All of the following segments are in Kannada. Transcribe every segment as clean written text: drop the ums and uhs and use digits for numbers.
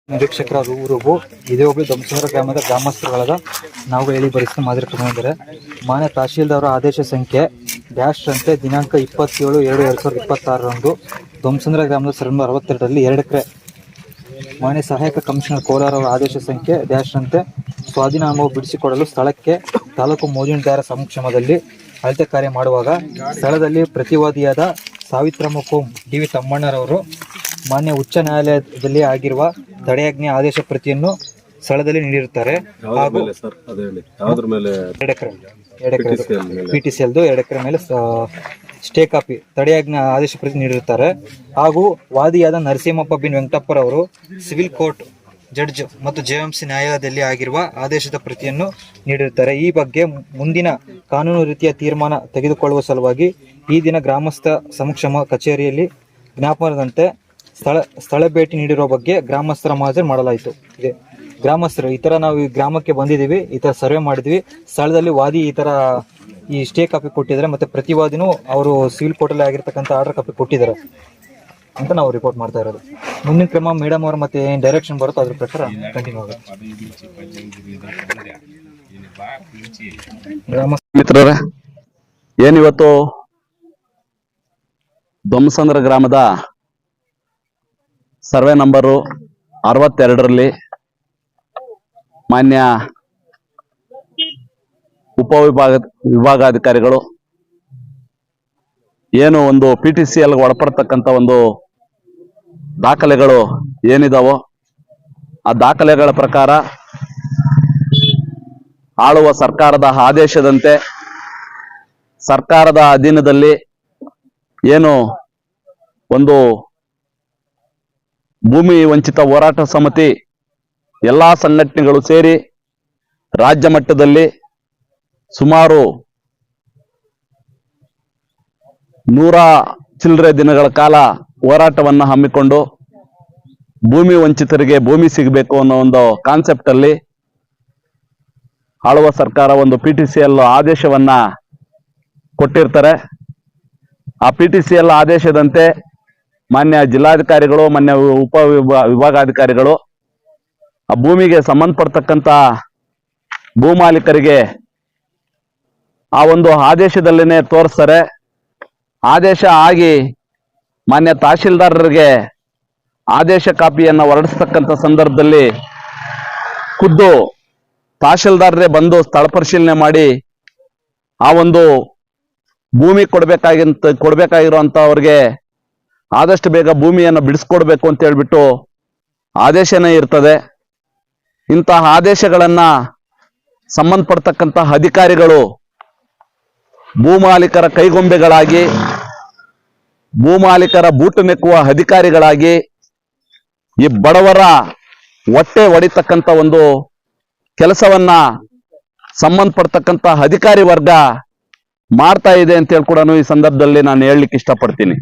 ನಿರೀಕ್ಷಕರ ಊರುಗೂ ಇದೇ ಒಬ್ಬರು ಧೊಮಸಂದ್ರ ಗ್ರಾಮದ ಗ್ರಾಮಸ್ಥರುಗಳಾದ ನಾವು ಹೇಳಿ ಬರೆಸಿದ ಮಾದರಿ ಪ್ರಕರಣದರೆ ಮಾನ್ಯ ತಹಶೀಲ್ದಾರ್ ಆದೇಶ ಸಂಖ್ಯೆ ಡ್ಯಾಶ್ ರಂತೆ ದಿನಾಂಕ 27/2/2026ರಂದು ಧೊಮಸಂದ್ರ ಗ್ರಾಮದ ಸರ್ವೆ ನಂಬರ್ 62ರಲ್ಲಿ 2 ಎಕರೆ ಮಾನ್ಯ ಸಹಾಯಕ ಕಮಿಷನರ್ ಕೋಲಾರ ಅವರ ಆದೇಶ ಸಂಖ್ಯೆ ಡ್ಯಾಶ್ ರಂತೆ ಸ್ವಾಧೀನ ಅನುಭವ ಬಿಡಿಸಿಕೊಡಲು ಸ್ಥಳಕ್ಕೆ ತಾಲೂಕು ಮೋಜಿನದಾರ ಸಮಕ್ಷಮದಲ್ಲಿ ಅಳತೆ ಕಾರ್ಯ ಮಾಡುವಾಗ ಸ್ಥಳದಲ್ಲಿ ಪ್ರತಿವಾದಿಯಾದ ಸಾವಿತ್ರಮ್ಮ ಕೋಂ ಡಿ.ವಿ. ತಮ್ಮಣ್ಣರವರು ಮಾನ್ಯ ಉಚ್ಚ ನ್ಯಾಯಾಲಯದಲ್ಲಿ ಆಗಿರುವ ತಡೆಯಾಜ್ಞೆ ಆದೇಶ ಪ್ರತಿಯನ್ನು ಸ್ಥಳದಲ್ಲಿ ನೀಡಿರುತ್ತಾರೆ. ಹಾಗೂ 2 ಎಕರೆ PTCLದು 2 ಎಕರೆ ಮೇಲೆ ಸ್ಟೇ ಕಾಪಿ ತಡೆಯಾಜ್ಞೆ ಆದೇಶ ಪ್ರತಿ ನೀಡಿರುತ್ತಾರೆ. ಹಾಗೂ ವಾದಿಯಾದ ನರಸಿಂಹಪ್ಪ ಬಿನ್ ವೆಂಕಟಪ್ಪರವರು ಸಿವಿಲ್ ಕೋರ್ಟ್ ಜಡ್ಜ್ ಮತ್ತು JMC ನ್ಯಾಯಾಲಯದಲ್ಲಿ ಆಗಿರುವ ಆದೇಶದ ಪ್ರತಿಯನ್ನು ನೀಡಿರುತ್ತಾರೆ. ಈ ಬಗ್ಗೆ ಮುಂದಿನ ಕಾನೂನು ರೀತಿಯ ತೀರ್ಮಾನ ತೆಗೆದುಕೊಳ್ಳುವ ಸಲುವಾಗಿ ಈ ದಿನ ಗ್ರಾಮಸ್ಥ ಸಮಕ್ಷಮ ಕಚೇರಿಯಲ್ಲಿ ಜ್ಞಾಪನದಂತೆ ಸ್ಥಳ ಭೇಟಿ ನೀಡಿರುವ ಬಗ್ಗೆ ಗ್ರಾಮಸ್ಥರ ಮಾಜರ್ ಮಾಡಲಾಯಿತು. ಇದೆ ಗ್ರಾಮಸ್ಥರು ಈ ತರ ನಾವು ಈ ಗ್ರಾಮಕ್ಕೆ ಬಂದಿದ್ದೀವಿ, ಈ ತರ ಸರ್ವೆ ಮಾಡಿದ್ವಿ, ಸ್ಥಳದಲ್ಲಿ ವಾದಿ ಈ ತರ ಈ ಸ್ಟೇ ಕಾಪಿ ಕೊಟ್ಟಿದ್ದಾರೆ, ಮತ್ತೆ ಪ್ರತಿವಾದಿನೂ ಅವರು ಸಿವಿಲ್ ಕೋರ್ಟಲ್ಲಿ ಆಗಿರ್ತಕ್ಕಂಥ ಆರ್ಡರ್ ಕಾಪಿ ಕೊಟ್ಟಿದ್ದಾರೆ ಅಂತ ನಾವು ರಿಪೋರ್ಟ್ ಮಾಡ್ತಾ ಇರೋದು. ಮುಂದಿನ ಕ್ರಮ ಮೇಡಮ್ ಅವರು ಮತ್ತೆ ಏನ್ ಡೈರೆಕ್ಷನ್ ಬರುತ್ತೋ ಅದ್ರ ಪ್ರಕಾರ ಕಂಟಿನ್ಯೂ ಆಗುತ್ತೆ. ಮಿತ್ರರೇ, ಏನಿವತ್ತು ಧೊಮಸಂದ್ರ ಗ್ರಾಮದ ಸರ್ವೆ ನಂಬರು 62ರಲ್ಲಿ ಮಾನ್ಯ ವಿಭಾಗಾಧಿಕಾರಿಗಳು ಏನು ಒಂದು PTCL ಒಳಪಡ್ತಕ್ಕಂಥ ಒಂದು ದಾಖಲೆಗಳು ಏನಿದಾವೋ ಆ ದಾಖಲೆಗಳ ಪ್ರಕಾರ ಆಳುವ ಸರ್ಕಾರದ ಆದೇಶದಂತೆ ಸರ್ಕಾರದ ಅಧೀನದಲ್ಲಿ ಏನು ಒಂದು ಭೂಮಿ ವಂಚಿತ ಹೋರಾಟ ಸಮಿತಿ ಎಲ್ಲಾ ಸಂಘಟನೆಗಳು ಸೇರಿ ರಾಜ್ಯ ಮಟ್ಟದಲ್ಲಿ ಸುಮಾರು 100 ಚಿಲ್ಲರೆ ದಿನಗಳ ಕಾಲ ಹೋರಾಟವನ್ನು ಹಮ್ಮಿಕೊಂಡು ಭೂಮಿ ವಂಚಿತರಿಗೆ ಭೂಮಿ ಸಿಗಬೇಕು ಅನ್ನೋ ಒಂದು ಕಾನ್ಸೆಪ್ಟ್ ಅಲ್ಲಿ ಆಳುವ ಸರ್ಕಾರ ಒಂದು PTCL ಆದೇಶವನ್ನ ಕೊಟ್ಟಿರ್ತಾರೆ. ಆ PTCL ಆದೇಶದಂತೆ ಮಾನ್ಯ ಜಿಲ್ಲಾಧಿಕಾರಿಗಳು, ಮಾನ್ಯ ವಿಭಾಗಾಧಿಕಾರಿಗಳು ಆ ಭೂಮಿಗೆ ಸಂಬಂಧಪಡ್ತಕ್ಕಂಥ ಭೂಮಾಲೀಕರಿಗೆ ಆ ಒಂದು ಆದೇಶದಲ್ಲೇನೆ ತೋರಿಸ್ತಾರೆ. ಆದೇಶ ಆಗಿ ಮಾನ್ಯ ತಹಶೀಲ್ದಾರರಿಗೆ ಆದೇಶ ಕಾಪಿಯನ್ನು ಹೊರಡಿಸ್ತಕ್ಕಂಥ ಸಂದರ್ಭದಲ್ಲಿ ಖುದ್ದು ತಹಶೀಲ್ದಾರರೇ ಬಂದು ಸ್ಥಳ ಪರಿಶೀಲನೆ ಮಾಡಿ ಆ ಒಂದು ಭೂಮಿ ಕೊಡ್ಬೇಕಾಗಿರುವಂತ ಅವ್ರಿಗೆ ಆದಷ್ಟು ಬೇಗ ಭೂಮಿಯನ್ನು ಬಿಡಿಸ್ಕೊಡ್ಬೇಕು ಅಂತ ಹೇಳ್ಬಿಟ್ಟು ಆದೇಶನೇ ಇರ್ತದೆ. ಇಂತಹ ಆದೇಶಗಳನ್ನ ಸಂಬಂಧಪಡ್ತಕ್ಕಂಥ ಅಧಿಕಾರಿಗಳು ಭೂಮಾಲೀಕರ ಕೈಗೊಂಬೆಗಳಾಗಿ, ಭೂಮಾಲೀಕರ ಬೂಟು ನೆಕ್ಕುವ ಅಧಿಕಾರಿಗಳಾಗಿ ಈ ಬಡವರ ಹೊಟ್ಟೆ ಹೊಡಿತಕ್ಕಂಥ ಒಂದು ಕೆಲಸವನ್ನ ಸಂಬಂಧಪಡ್ತಕ್ಕಂಥ ಅಧಿಕಾರಿ ವರ್ಗ ಮಾಡ್ತಾ ಇದೆ ಅಂತ ಹೇಳಿ ಕೂಡ ಈ ಸಂದರ್ಭದಲ್ಲಿ ನಾನು ಹೇಳಲಿಕ್ಕೆ ಇಷ್ಟಪಡ್ತೀನಿ.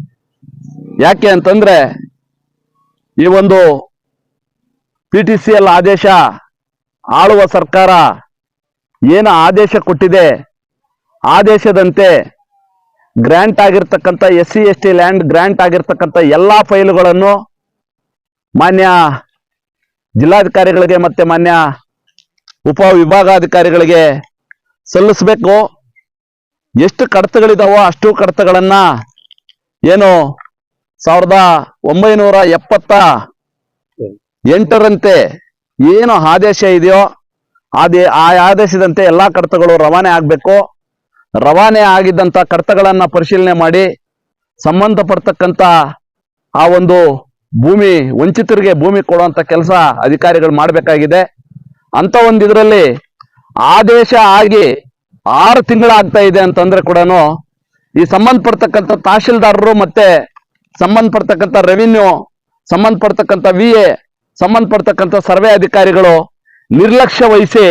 ಯಾಕೆ ಅಂತಂದ್ರೆ ಈ ಒಂದು PTCL ಆದೇಶ ಆಳುವ ಸರ್ಕಾರ ಏನು ಆದೇಶ ಕೊಟ್ಟಿದೆ, ಆದೇಶದಂತೆ ಗ್ರಾಂಟ್ ಆಗಿರ್ತಕ್ಕಂಥ SC/ST ಲ್ಯಾಂಡ್ ಗ್ರಾಂಟ್ ಆಗಿರ್ತಕ್ಕಂಥ ಎಲ್ಲಾ ಫೈಲುಗಳನ್ನು ಮಾನ್ಯ ಜಿಲ್ಲಾಧಿಕಾರಿಗಳಿಗೆ ಮತ್ತೆ ಮಾನ್ಯ ಉಪವಿಭಾಗಾಧಿಕಾರಿಗಳಿಗೆ ಸಲ್ಲಿಸಬೇಕು. ಎಷ್ಟು ಕಡತಗಳಿದಾವೋ ಅಷ್ಟು ಕಡತಗಳನ್ನ ಏನು 1978ರಂತೆ ಏನು ಆದೇಶ ಇದೆಯೋ ಆ ಆದೇಶದಂತೆ ಎಲ್ಲಾ ಕಡತಗಳು ರವಾನೆ ಆಗ್ಬೇಕು. ರವಾನೆ ಆಗಿದ್ದಂತ ಕಡತಗಳನ್ನ ಪರಿಶೀಲನೆ ಮಾಡಿ ಸಂಬಂಧಪಡ್ತಕ್ಕಂಥ ಆ ಒಂದು ಭೂಮಿ ವಂಚಿತರಿಗೆ ಭೂಮಿ ಕೊಡುವಂತ ಕೆಲಸ ಅಧಿಕಾರಿಗಳು ಮಾಡಬೇಕಾಗಿದೆ. ಅಂತ ಒಂದು ಇದರಲ್ಲಿ ಆದೇಶ ಆಗಿ 6 ತಿಂಗಳಾಗ್ತಾ ಇದೆ ಅಂತಂದ್ರೆ ಕೂಡ ಈ ಸಂಬಂಧಪಡ್ತಕ್ಕಂಥ ತಹಶೀಲ್ದಾರರು ಮತ್ತೆ ಸಂಬಂಧಪಡ್ತಕ್ಕಂಥ ರೆವಿನ್ಯೂ, ಸಂಬಂಧಪಡ್ತಕ್ಕಂಥ VA, ಸಂಬಂಧಪಡ್ತಕ್ಕಂಥ ಸರ್ವೆ ಅಧಿಕಾರಿಗಳು ನಿರ್ಲಕ್ಷ್ಯ ವಹಿಸಿ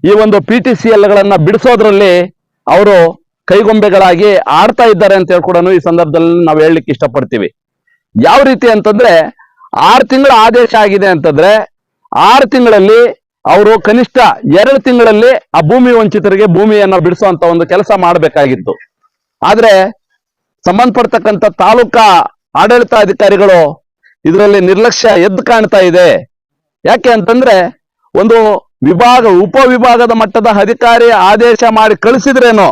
ಈ ಒಂದು PTCLಗಳನ್ನ ಬಿಡಿಸೋದ್ರಲ್ಲಿ ಅವರು ಕೈಗೊಂಬೆಗಳಾಗಿ ಆಡ್ತಾ ಇದ್ದಾರೆ ಅಂತ ಹೇಳಿ ಕೂಡ ಈ ಸಂದರ್ಭದಲ್ಲಿ ನಾವು ಹೇಳಲಿಕ್ಕೆ ಇಷ್ಟಪಡ್ತೀವಿ. ಯಾವ ರೀತಿ ಅಂತಂದ್ರೆ 6 ತಿಂಗಳ ಆದೇಶ ಆಗಿದೆ ಅಂತಂದ್ರೆ 6 ತಿಂಗಳಲ್ಲಿ ಅವರು ಕನಿಷ್ಠ 2 ತಿಂಗಳಲ್ಲಿ ಆ ಭೂಮಿ ವಂಚಿತರಿಗೆ ಭೂಮಿಯನ್ನ ಬಿಡಿಸುವಂತ ಒಂದು ಕೆಲಸ ಮಾಡಬೇಕಾಗಿತ್ತು. ಆದ್ರೆ ಸಂಬಂಧಪಡ್ತಕ್ಕಂಥ ತಾಲೂಕಾ ಆಡಳಿತ ಅಧಿಕಾರಿಗಳು ಇದರಲ್ಲಿ ನಿರ್ಲಕ್ಷ್ಯ ಎದ್ದು ಕಾಣ್ತಾ ಇದೆ. ಯಾಕೆ ಅಂತಂದ್ರೆ ಒಂದು ಉಪವಿಭಾಗದ ಮಟ್ಟದ ಅಧಿಕಾರಿ ಆದೇಶ ಮಾಡಿ ಕಳಿಸಿದ್ರೇನೋ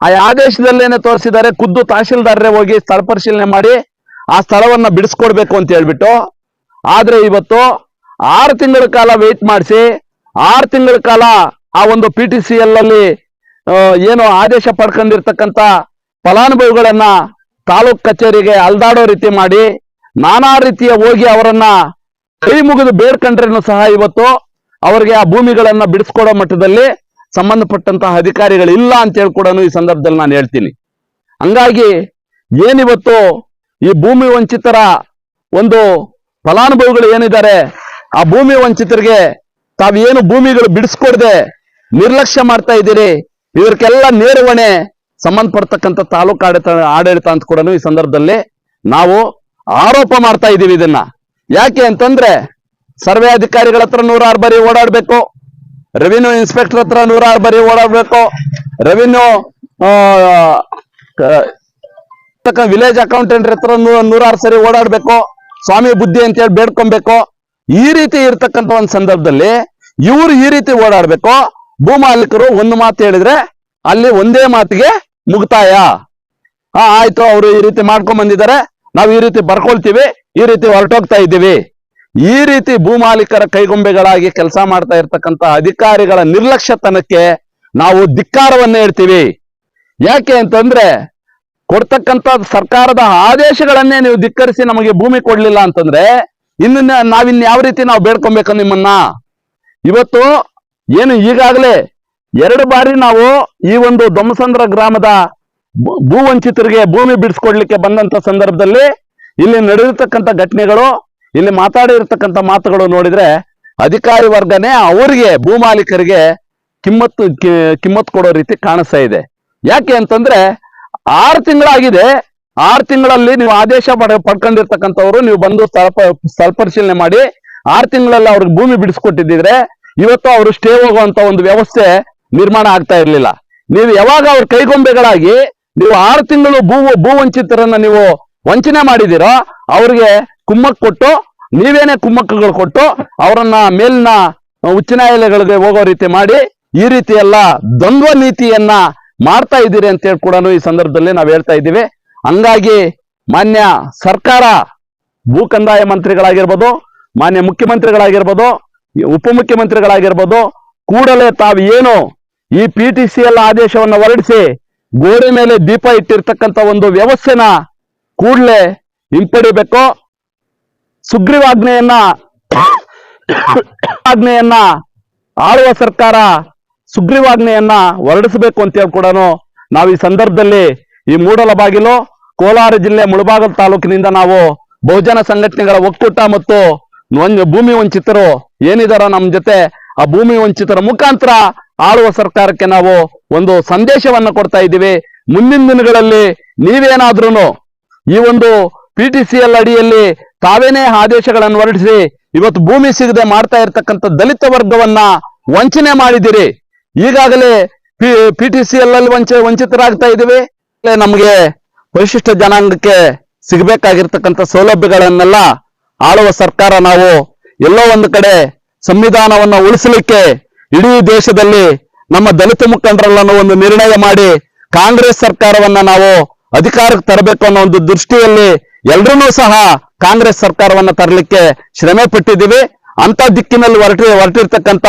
ಆ ಆದೇಶದಲ್ಲೇನೆ ತೋರಿಸಿದ್ದಾರೆ, ಖುದ್ದು ತಹಶೀಲ್ದಾರರೇ ಹೋಗಿ ಸ್ಥಳ ಪರಿಶೀಲನೆ ಮಾಡಿ ಆ ಸ್ಥಳವನ್ನ ಬಿಡಿಸ್ಕೊಡ್ಬೇಕು ಅಂತ ಹೇಳ್ಬಿಟ್ಟು. ಆದ್ರೆ ಇವತ್ತು 6 ತಿಂಗಳ ಕಾಲ ವೇಟ್ ಮಾಡಿಸಿ 6 ತಿಂಗಳ ಕಾಲ ಆ ಒಂದು PTCL ಅಲ್ಲಿ ಏನು ಆದೇಶ ಪಡ್ಕೊಂಡಿರ್ತಕ್ಕಂಥ ಫಲಾನುಭವಿಗಳನ್ನ ತಾಲೂಕ್ ಕಚೇರಿಗೆ ಅಲ್ದಾಡೋ ರೀತಿ ಮಾಡಿ ನಾನಾ ರೀತಿಯ ಹೋಗಿ ಅವರನ್ನ ಕೈ ಮುಗಿದು ಬೇಡ್ಕೊಂಡ್ರೇನು ಸಹ ಇವತ್ತು ಅವರಿಗೆ ಆ ಭೂಮಿಗಳನ್ನ ಬಿಡಿಸ್ಕೊಡೋ ಮಟ್ಟದಲ್ಲಿ ಸಂಬಂಧಪಟ್ಟಂತಹ ಅಧಿಕಾರಿಗಳು ಇಲ್ಲ ಅಂತ ಹೇಳಿ ಕೂಡ ಈ ಸಂದರ್ಭದಲ್ಲಿ ನಾನು ಹೇಳ್ತೀನಿ. ಹಂಗಾಗಿ ಏನಿವತ್ತು ಈ ಭೂಮಿ ವಂಚಿತರ ಒಂದು ಫಲಾನುಭವಿಗಳು ಏನಿದ್ದಾರೆ, ಆ ಭೂಮಿ ವಂಚಿತರಿಗೆ ತಾವೇನು ಭೂಮಿಗಳು ಬಿಡಿಸ್ಕೊಡದೆ ನಿರ್ಲಕ್ಷ್ಯ ಮಾಡ್ತಾ ಇದ್ದೀರಿ, ಇದಕ್ಕೆಲ್ಲ ನೇರ ಹೊಣೆ ಸಂಬಂಧಪಡ್ತಕ್ಕಂಥ ತಾಲೂಕು ಆಡಳಿತ ಅಂತ ಕೂಡ ಈ ಸಂದರ್ಭದಲ್ಲಿ ನಾವು ಆರೋಪ ಮಾಡ್ತಾ ಇದ್ದೀವಿ. ಇದನ್ನ ಯಾಕೆ ಅಂತಂದ್ರೆ ಸರ್ವೆ ಅಧಿಕಾರಿಗಳ ಹತ್ರ 106 ಬಾರಿ ಓಡಾಡ್ಬೇಕು, ರೆವಿನ್ಯೂ ಇನ್ಸ್ಪೆಕ್ಟರ್ ಹತ್ರ 106 ಬಾರಿ ಓಡಾಡ್ಬೇಕು, ರೆವಿನ್ಯೂ ವಿಲೇಜ್ ಅಕೌಂಟೆಂಟ್ ಹತ್ರ 106 ಸರಿ ಓಡಾಡ್ಬೇಕು, ಸ್ವಾಮಿ ಬುದ್ಧಿ ಅಂತ ಹೇಳಿ ಬೇಡ್ಕೊಬೇಕು. ಈ ರೀತಿ ಇರ್ತಕ್ಕಂಥ ಒಂದು ಸಂದರ್ಭದಲ್ಲಿ ಇವರು ಈ ರೀತಿ ಓಡಾಡ್ಬೇಕು. ಭೂ ಮಾಲೀಕರು ಒಂದು ಮಾತು ಹೇಳಿದ್ರೆ ಅಲ್ಲಿ ಒಂದೇ ಮಾತಿಗೆ ಮುಕ್ತಾಯ. ಆಯ್ತು, ಅವರು ಈ ರೀತಿ ಮಾಡ್ಕೊಂಡ್ ಬಂದಿದ್ದಾರೆ, ನಾವು ಈ ರೀತಿ ಬರ್ಕೊಳ್ತೀವಿ, ಈ ರೀತಿ ಹೊರಟೋಗ್ತಾ ಇದ್ದೀವಿ. ಈ ರೀತಿ ಭೂ ಮಾಲೀಕರ ಕೈಗೊಂಬೆಗಳಾಗಿ ಕೆಲಸ ಮಾಡ್ತಾ ಇರ್ತಕ್ಕಂಥ ಅಧಿಕಾರಿಗಳ ನಿರ್ಲಕ್ಷ್ಯತನಕ್ಕೆ ನಾವು ಧಿಕ್ಕಾರವನ್ನ ಹೇಳ್ತೀವಿ. ಯಾಕೆ ಅಂತಂದ್ರೆ ಕೊಡ್ತಕ್ಕಂಥ ಸರ್ಕಾರದ ಆದೇಶಗಳನ್ನೇ ನೀವು ಧಿಕ್ಕರಿಸಿ ನಮಗೆ ಭೂಮಿ ಕೊಡ್ಲಿಲ್ಲ ಅಂತಂದ್ರೆ ನಾವಿನ್ ಯಾವ ರೀತಿ ನಾವು ಬೇಡ್ಕೊಬೇಕು ನಿಮ್ಮನ್ನ? ಇವತ್ತು ಏನು ಈಗಾಗಲೇ 2 ಬಾರಿ ನಾವು ಈ ಒಂದು ದೊಮ್ಮಸಂದ್ರ ಗ್ರಾಮದ ಭೂ ವಂಚಿತರಿಗೆ ಭೂಮಿ ಬಿಡಿಸ್ಕೊಡ್ಲಿಕ್ಕೆ ಬಂದಂತ ಸಂದರ್ಭದಲ್ಲಿ ಇಲ್ಲಿ ನಡೆದಿರ್ತಕ್ಕಂಥ ಘಟನೆಗಳು, ಇಲ್ಲಿ ಮಾತಾಡಿರ್ತಕ್ಕಂಥ ಮಾತುಗಳು ನೋಡಿದ್ರೆ ಅಧಿಕಾರಿ ವರ್ಗನೇ ಅವರಿಗೆ ಭೂ ಮಾಲೀಕರಿಗೆ ಕಿಮ್ಮತ್ ಕೊಡೋ ರೀತಿ ಕಾಣಿಸ್ತಾ ಇದೆ. ಯಾಕೆ ಅಂತಂದ್ರೆ 6 ತಿಂಗಳಾಗಿದೆ, 6 ತಿಂಗಳಲ್ಲಿ ನೀವು ಆದೇಶ ಪಡ್ಕೊಂಡಿರ್ತಕ್ಕಂಥವ್ರು ನೀವು ಬಂದು ಸ್ಥಳ ಪರಿಶೀಲನೆ ಮಾಡಿ 6 ತಿಂಗಳಲ್ಲಿ ಅವ್ರಿಗೆ ಭೂಮಿ ಬಿಡಿಸ್ಕೊಟ್ಟಿದ್ರೆ ಇವತ್ತು ಅವರು ಸ್ಟೇ ಹೋಗುವಂತ ಒಂದು ವ್ಯವಸ್ಥೆ ನಿರ್ಮಾಣ ಆಗ್ತಾ ಇರ್ಲಿಲ್ಲ. ನೀವು ಯಾವಾಗ ಅವ್ರ ಕೈಗೊಂಬೆಗಳಾಗಿ ನೀವು 6 ತಿಂಗಳು ಭೂ ವಂಚಿತರನ್ನ ನೀವು ವಂಚನೆ ಮಾಡಿದಿರೋ ಅವ್ರಿಗೆ ಕುಮ್ಮಕ್ ಕೊಟ್ಟು, ನೀವೇನೆ ಕುಮ್ಮಕ್ಕಗಳು ಕೊಟ್ಟು ಅವರನ್ನ ಮೇಲಿನ ಉಚ್ಚ ನ್ಯಾಯಾಲಯಗಳಿಗೆ ಹೋಗೋ ರೀತಿ ಮಾಡಿ ಈ ರೀತಿ ಎಲ್ಲ ದ್ವಂದ್ವ ನೀತಿಯನ್ನ ಮಾಡ್ತಾ ಇದ್ದೀರಿ ಅಂತ ಹೇಳಿ ಕೂಡ ಈ ಸಂದರ್ಭದಲ್ಲಿ ನಾವು ಹೇಳ್ತಾ ಇದ್ದೀವಿ. ಹಂಗಾಗಿ ಮಾನ್ಯ ಸರ್ಕಾರ, ಭೂ ಕಂದಾಯ ಮಂತ್ರಿಗಳಾಗಿರ್ಬೋದು, ಮಾನ್ಯ ಮುಖ್ಯಮಂತ್ರಿಗಳಾಗಿರ್ಬೋದು, ಉಪಮುಖ್ಯಮಂತ್ರಿಗಳಾಗಿರ್ಬೋದು, ಕೂಡಲೇ ತಾವು ಏನು ಈ PTCL ಆದೇಶವನ್ನು ಹೊರಡಿಸಿ ಗೋಡೆ ಮೇಲೆ ದೀಪ ಇಟ್ಟಿರ್ತಕ್ಕಂಥ ಒಂದು ವ್ಯವಸ್ಥೆನ ಕೂಡಲೇ ಹಿಂಪಡಿಬೇಕು. ಸುಗ್ರೀವಾಜ್ಞೆಯನ್ನ ಆಳುವ ಸರ್ಕಾರ ಸುಗ್ರೀವಾಜ್ಞೆಯನ್ನ ಹೊರಡಿಸಬೇಕು ಅಂತ ಹೇಳಿ ಕೂಡ ನಾವು ಈ ಸಂದರ್ಭದಲ್ಲಿ ಈ ಮೂಡಲಬಾಗಿಲು ಕೋಲಾರ ಜಿಲ್ಲೆ ಮುಳಬಾಗಿಲು ತಾಲೂಕಿನಿಂದ ನಾವು ಬಹುಜನ ಸಂಘಟನೆಗಳ ಒಕ್ಕೂಟ ಮತ್ತು ಭೂಮಿ ವಂಚಿತರು ಏನಿದಾರ ನಮ್ಮ ಜೊತೆ, ಆ ಭೂಮಿ ವಂಚಿತರ ಮುಖಾಂತರ ಆಳುವ ಸರ್ಕಾರಕ್ಕೆ ನಾವು ಒಂದು ಸಂದೇಶವನ್ನ ಕೊಡ್ತಾ ಇದ್ದೀವಿ. ಮುಂದಿನ ದಿನಗಳಲ್ಲಿ ನೀವೇನಾದ್ರೂ ಈ ಒಂದು PTCL ಅಡಿಯಲ್ಲಿ ತಾವೇನೇ ಆದೇಶಗಳನ್ನು ಹೊರಡಿಸಿ ಇವತ್ತು ಭೂಮಿ ಸಿಗದೆ ಮಾಡ್ತಾ ಇರ್ತಕ್ಕಂಥ ದಲಿತ ವರ್ಗವನ್ನ ವಂಚನೆ ಮಾಡಿದಿರಿ. ಈಗಾಗಲೇ PTCL ಅಲ್ಲಿ ವಂಚಿತರಾಗ್ತಾ ಇದ್ದೀವಿ. ನಮಗೆ ಪರಿಶಿಷ್ಟ ಜನಾಂಗಕ್ಕೆ ಸಿಗಬೇಕಾಗಿರ್ತಕ್ಕಂಥ ಸೌಲಭ್ಯಗಳನ್ನೆಲ್ಲ ಆಳುವ ಸರ್ಕಾರ ನಾವು ಎಲ್ಲೋ ಒಂದು ಕಡೆ ಸಂವಿಧಾನವನ್ನ ಉಳಿಸಲಿಕ್ಕೆ ಇಡೀ ದೇಶದಲ್ಲಿ ನಮ್ಮ ದಲಿತ ಮುಖಂಡರೆಲ್ಲನೂ ಒಂದು ನಿರ್ಣಯ ಮಾಡಿ ಕಾಂಗ್ರೆಸ್ ಸರ್ಕಾರವನ್ನ ನಾವು ಅಧಿಕಾರಕ್ಕೆ ತರಬೇಕು ಅನ್ನೋ ಒಂದು ದೃಷ್ಟಿಯಲ್ಲಿ ಎಲ್ರೂ ಸಹ ಕಾಂಗ್ರೆಸ್ ಸರ್ಕಾರವನ್ನ ತರಲಿಕ್ಕೆ ಶ್ರಮೆ ಪಟ್ಟಿದ್ದೀವಿ. ಅಂತ ದಿಕ್ಕಿನಲ್ಲಿ ಹೊರಟಿರ್ತಕ್ಕಂಥ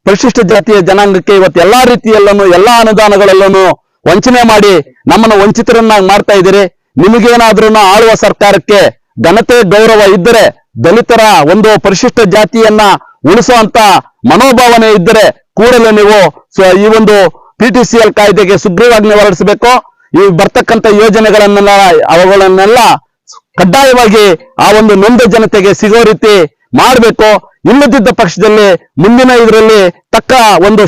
ಪರಿಶಿಷ್ಟ ಜಾತಿಯ ಜನಾಂಗಕ್ಕೆ ಇವತ್ತು ಎಲ್ಲಾ ರೀತಿಯಲ್ಲೂ ಎಲ್ಲಾ ಅನುದಾನಗಳಲ್ಲೂ ವಂಚನೆ ಮಾಡಿ ನಮ್ಮನ್ನು ವಂಚಿತರನ್ನಾಗಿ ಮಾಡ್ತಾ ಇದ್ದೀರಿ. ನಿಮಗೇನಾದ್ರೂ ಆಳುವ ಸರ್ಕಾರಕ್ಕೆ ಘನತೆ ಗೌರವ ಇದ್ದರೆ, ದಲಿತರ ಒಂದು ಪರಿಶಿಷ್ಟ ಜಾತಿಯನ್ನ ಉಳಿಸುವಂತ ಮನೋಭಾವನೆ ಇದ್ದರೆ ಕೂಡಲೇ ನೀವು ಈ ಒಂದು PTCL ಕಾಯ್ದೆಗೆ ಸುಗ್ರೀವಾಜ್ಞೆ ಹೊರಡಿಸಬೇಕು. ಈ ಬರ್ತಕ್ಕಂಥ ಅವುಗಳನ್ನೆಲ್ಲ ಕಡ್ಡಾಯವಾಗಿ ಆ ಒಂದು ನೊಂದ ಜನತೆಗೆ ಸಿಗೋ ರೀತಿ ಮಾಡಬೇಕು. ಇಲ್ಲದಿದ್ದ ಪಕ್ಷದಲ್ಲಿ ಮುಂದಿನ ಇದರಲ್ಲಿ ತಕ್ಕ ಒಂದು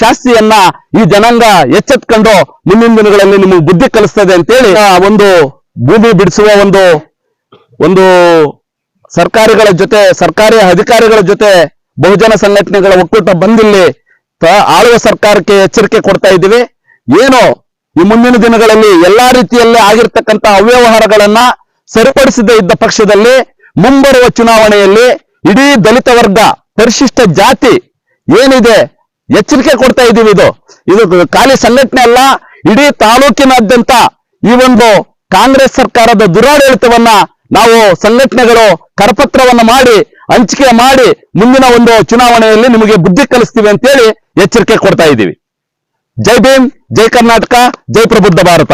ಶಾಸ್ತಿಯನ್ನ ಈ ಜನಾಂಗ ಎಚ್ಚೆತ್ಕೊಂಡು ಮುಂದಿನ ದಿನಗಳಲ್ಲಿ ನಿಮಗೆ ಬುದ್ಧಿ ಕಲಿಸ್ತದೆ ಅಂತೇಳಿ ಒಂದು ಭೂಮಿ ಬಿಡಿಸುವ ಒಂದು ಸರ್ಕಾರಿಗಳ ಜೊತೆ, ಸರ್ಕಾರಿ ಅಧಿಕಾರಿಗಳ ಜೊತೆ ಬಹುಜನ ಸಂಘಟನೆಗಳ ಒಕ್ಕೂಟ ಬಂದಿಲ್ಲಿ ಆಳುವ ಸರ್ಕಾರಕ್ಕೆ ಎಚ್ಚರಿಕೆ ಕೊಡ್ತಾ ಇದ್ದೀವಿ. ಏನು ಈ ಮುಂದಿನ ದಿನಗಳಲ್ಲಿ ಎಲ್ಲಾ ರೀತಿಯಲ್ಲಿ ಆಗಿರ್ತಕ್ಕಂಥ ಅವ್ಯವಹಾರಗಳನ್ನ ಸರಿಪಡಿಸದೇ ಇದ್ದ ಪಕ್ಷದಲ್ಲಿ ಮುಂಬರುವ ಚುನಾವಣೆಯಲ್ಲಿ ಇಡೀ ದಲಿತ ವರ್ಗ, ಪರಿಶಿಷ್ಟ ಜಾತಿ ಏನಿದೆ ಎಚ್ಚರಿಕೆ ಕೊಡ್ತಾ ಇದ್ದೀವಿ. ಇದು ಖಾಲಿ ಸಂಘಟನೆ ಅಲ್ಲ, ಇಡೀ ತಾಲೂಕಿನಾದ್ಯಂತ ಈ ಒಂದು ಕಾಂಗ್ರೆಸ್ ಸರ್ಕಾರದ ದುರಾಡಳಿತವನ್ನ ನಾವು ಸಂಘಟನೆಗಳು ಕರಪತ್ರವನ್ನ ಮಾಡಿ ಹಂಚಿಕೆ ಮಾಡಿ ಮುಂದಿನ ಒಂದು ಚುನಾವಣೆಯಲ್ಲಿ ನಿಮಗೆ ಬುದ್ಧಿ ಕಲಿಸ್ತೀವಿ ಅಂತೇಳಿ ಎಚ್ಚರಿಕೆ ಕೊಡ್ತಾ ಇದ್ದೀವಿ. ಜೈ ಭೀಮ್, ಜೈ ಕರ್ನಾಟಕ, ಜೈ ಪ್ರಬುದ್ಧ ಭಾರತ.